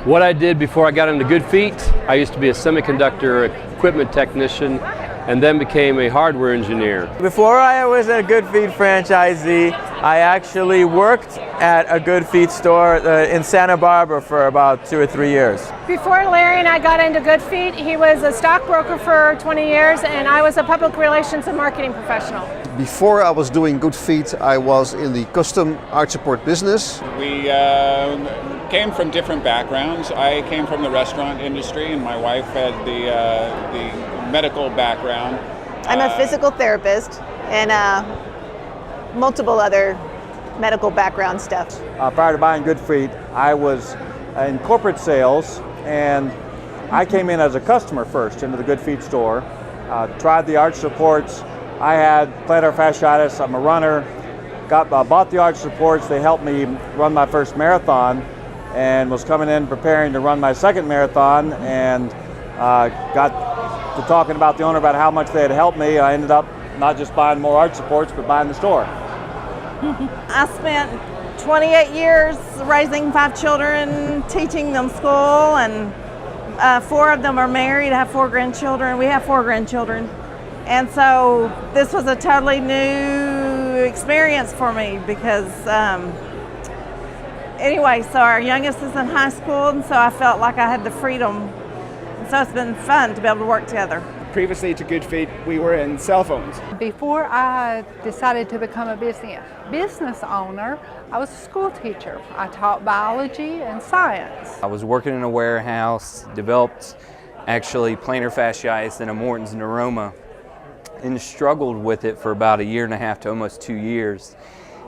What I did before I got into Good Feet, I used to be a semiconductor equipment technician and then became a hardware engineer. Before I was a Good Feet franchisee, I actually worked at a Good Feet store in Santa Barbara for about 2 or 3 years. Before Larry and I got into Good Feet, he was a stockbroker for 20 years and I was a public relations and marketing professional. Before I was doing Good Feet, I was in the custom art support business. We came from different backgrounds. I came from the restaurant industry and my wife had the medical background. I'm a physical therapist and multiple other medical background stuff. Prior to buying Good Feet, I was in corporate sales, and I came in as a customer first into the Good Feet store. Tried the arch supports. I had plantar fasciitis. I'm a runner. Bought the arch supports. They helped me run my first marathon, and was coming in preparing to run my second marathon, and got to talking about the owner about how much they had helped me. I ended up not just buying more arch supports, but buying the store. I spent 28 years raising 5 children, teaching them school, and 4 of them are married. I have 4 grandchildren. We have 4 grandchildren. And so this was a totally new experience for me because anyway, so our youngest is in high school, and so I felt like I had the freedom. And so it's been fun to be able to work together. Previously to Good Feet, we were in cell phones. Before I decided to become a business owner, I was a school teacher. I taught biology and science. I was working in a warehouse, developed actually plantar fasciitis and a Morton's neuroma, and struggled with it for about 1.5 years to almost 2 years.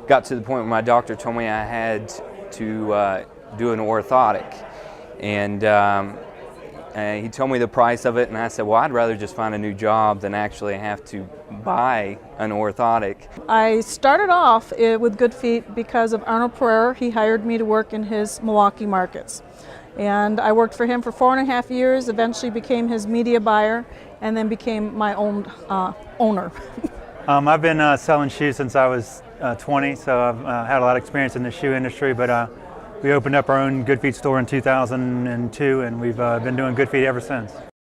Got to the point where my doctor told me I had to do an orthotic, and he told me the price of it, and I said, well, I'd rather just find a new job than actually have to buy an orthotic. I started off with Good Feet because of Arnold Pereira. He hired me to work in his Milwaukee markets. And I worked for him for 4.5 years, eventually became his media buyer, and then became my own owner. I've been selling shoes since I was 20, so I've had a lot of experience in the shoe industry, but we opened up our own Good Feet store in 2002, and we've been doing Good Feet ever since.